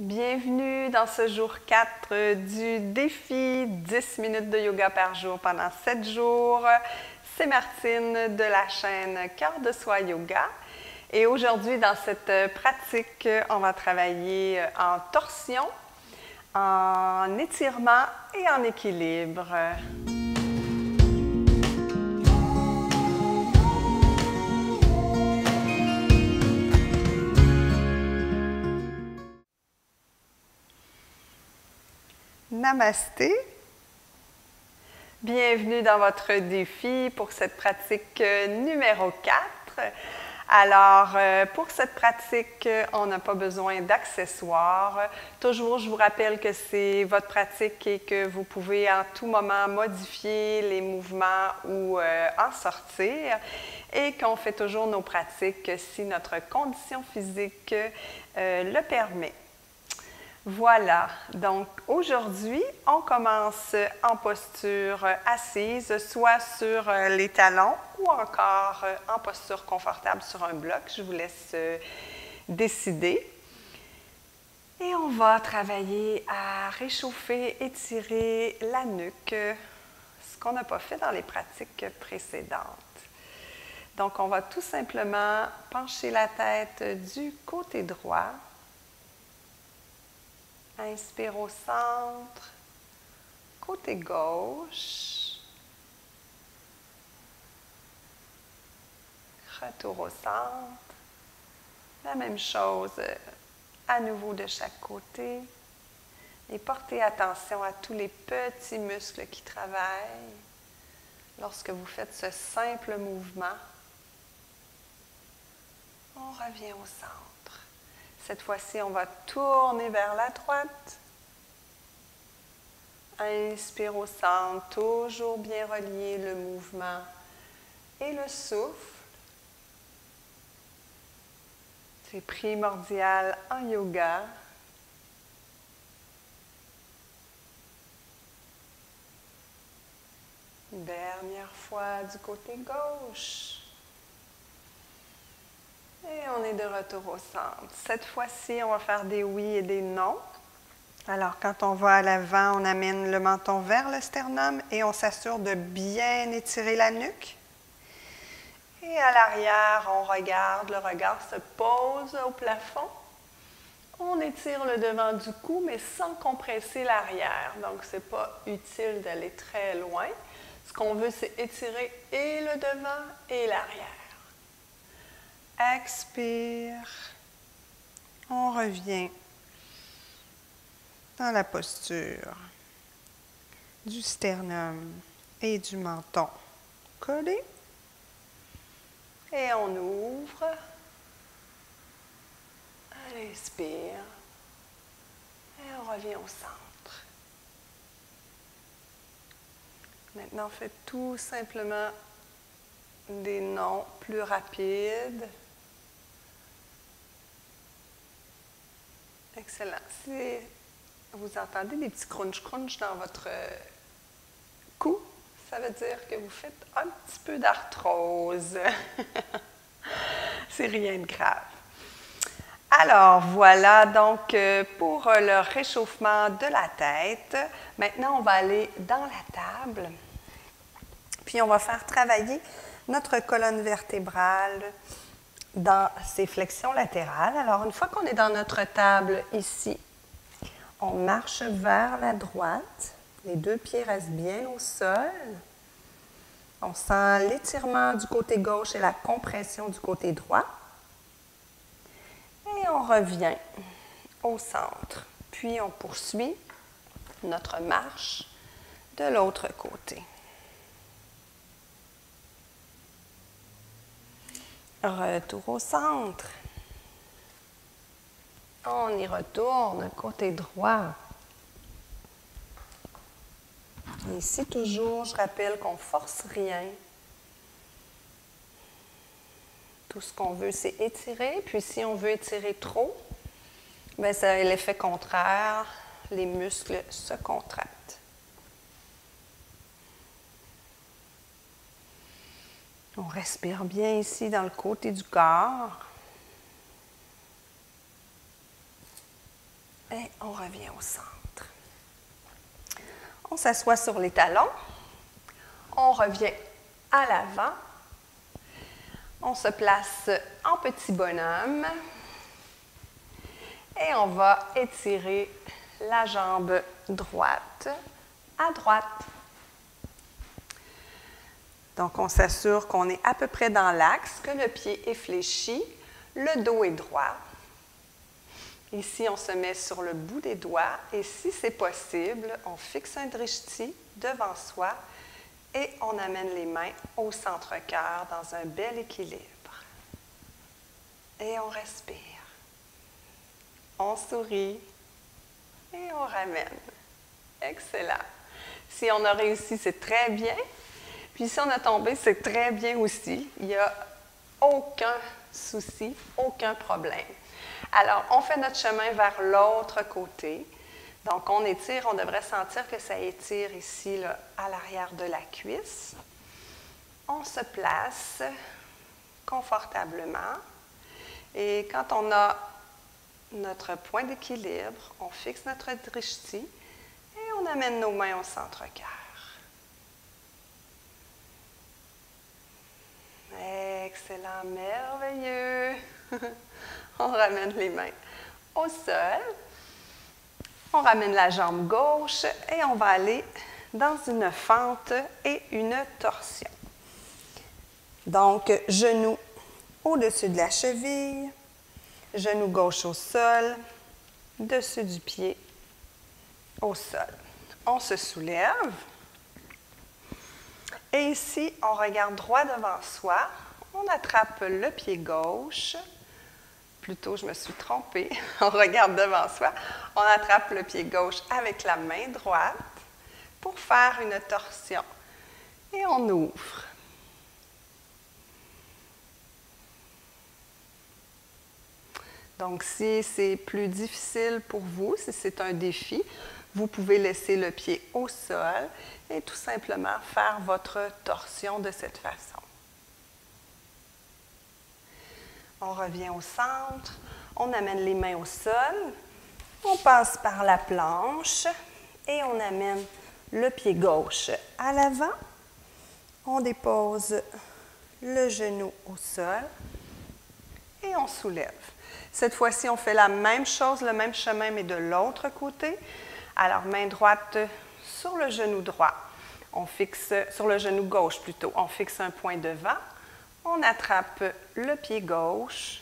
Bienvenue dans ce jour 4 du défi 10 minutes de yoga par jour pendant 7 jours. C'est Martine de la chaîne Cœur de Soi Yoga. Et aujourd'hui, dans cette pratique, on va travailler en torsion, en étirement et en équilibre. Namasté. Bienvenue dans votre défi pour cette pratique numéro 4. Alors, pour cette pratique, on n'a pas besoin d'accessoires. Toujours, je vous rappelle que c'est votre pratique et que vous pouvez en tout moment modifier les mouvements ou en sortir. Et qu'on fait toujours nos pratiques si notre condition physique le permet. Voilà, donc aujourd'hui, on commence en posture assise, soit sur les talons ou encore en posture confortable sur un bloc. Je vous laisse décider. Et on va travailler à réchauffer, étirer la nuque, ce qu'on n'a pas fait dans les pratiques précédentes. Donc, on va tout simplement pencher la tête du côté droit. Inspire au centre, côté gauche, retour au centre, la même chose à nouveau de chaque côté et portez attention à tous les petits muscles qui travaillent lorsque vous faites ce simple mouvement. On revient au centre. Cette fois-ci, on va tourner vers la droite. Inspire au centre, toujours bien relier le mouvement et le souffle. C'est primordial en yoga. Dernière fois du côté gauche. Et on est de retour au centre. Cette fois-ci, on va faire des oui et des non. Alors, quand on va à l'avant, on amène le menton vers le sternum et on s'assure de bien étirer la nuque. Et à l'arrière, on regarde, le regard se pose au plafond. On étire le devant du cou, mais sans compresser l'arrière. Donc, ce n'est pas utile d'aller très loin. Ce qu'on veut, c'est étirer et le devant et l'arrière. Expire. On revient dans la posture du sternum et du menton collés. Et on ouvre. On inspire. Et on revient au centre. Maintenant, faites tout simplement des noms plus rapides. Excellent. Si vous entendez des petits crunch-crunch dans votre cou, ça veut dire que vous faites un petit peu d'arthrose. C'est rien de grave. Alors, voilà donc pour le réchauffement de la tête. Maintenant, on va aller dans la table. Puis, on va faire travailler notre colonne vertébrale dans ses flexions latérales. Alors, une fois qu'on est dans notre table ici, on marche vers la droite. Les deux pieds restent bien au sol. On sent l'étirement du côté gauche et la compression du côté droit. Et on revient au centre. Puis, on poursuit notre marche de l'autre côté. Retour au centre. On y retourne, côté droit. Et ici, toujours, je rappelle qu'on ne force rien. Tout ce qu'on veut, c'est étirer. Puis si on veut étirer trop, bien, ça a l'effet contraire. Les muscles se contractent. On respire bien ici dans le côté du corps. Et on revient au centre. On s'assoit sur les talons. On revient à l'avant. On se place en petit bonhomme. Et on va étirer la jambe droite à droite. Donc, on s'assure qu'on est à peu près dans l'axe, que le pied est fléchi, le dos est droit. Ici, on se met sur le bout des doigts et si c'est possible, on fixe un drishti devant soi et on amène les mains au centre-cœur dans un bel équilibre. Et on respire. On sourit et on ramène. Excellent. Si on a réussi, c'est très bien. Puis si on a tombé, c'est très bien aussi. Il n'y a aucun souci, aucun problème. Alors, on fait notre chemin vers l'autre côté. Donc, on étire, on devrait sentir que ça étire ici, là, à l'arrière de la cuisse. On se place confortablement. Et quand on a notre point d'équilibre, on fixe notre drishti et on amène nos mains au centre-cœur. Excellent, merveilleux. On ramène les mains au sol. On ramène la jambe gauche et on va aller dans une fente et une torsion. Donc, genou au-dessus de la cheville, genou gauche au sol, dessus du pied au sol. On se soulève. Et ici, on regarde droit devant soi. On attrape le pied gauche. Plutôt, je me suis trompée. On regarde devant soi. On attrape le pied gauche avec la main droite pour faire une torsion. Et on ouvre. Donc, si c'est plus difficile pour vous, si c'est un défi, vous pouvez laisser le pied au sol et tout simplement faire votre torsion de cette façon. On revient au centre, on amène les mains au sol, on passe par la planche et on amène le pied gauche à l'avant. On dépose le genou au sol et on soulève. Cette fois-ci, on fait la même chose, le même chemin, mais de l'autre côté. Alors, main droite sur le genou droit. On fixe, sur le genou gauche plutôt, on fixe un point devant. On attrape le pied gauche.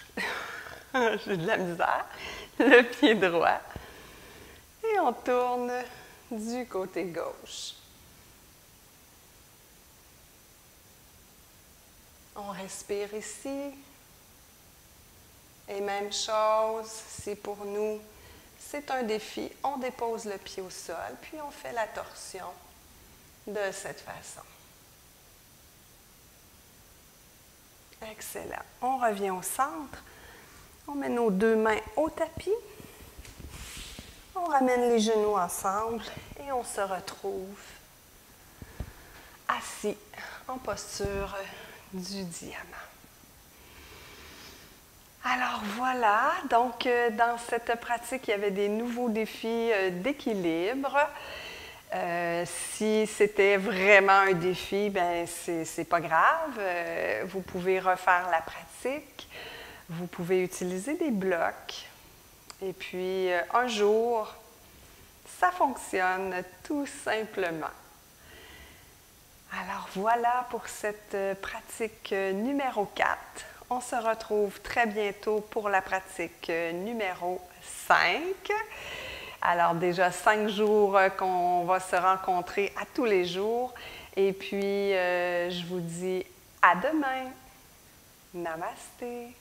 J'ai de la misère. Le pied droit. Et on tourne du côté gauche. On respire ici. Et même chose, si pour nous, c'est un défi, on dépose le pied au sol, puis on fait la torsion de cette façon. Excellent. On revient au centre. On met nos deux mains au tapis. On ramène les genoux ensemble et on se retrouve assis en posture du diamant. Alors voilà, donc dans cette pratique, il y avait des nouveaux défis d'équilibre. Si c'était vraiment un défi, bien c'est pas grave. Vous pouvez refaire la pratique. Vous pouvez utiliser des blocs. Et puis un jour, ça fonctionne tout simplement. Alors voilà pour cette pratique numéro 4. On se retrouve très bientôt pour la pratique numéro 5. Alors déjà 5 jours qu'on va se rencontrer à tous les jours. Et puis, je vous dis à demain. Namasté.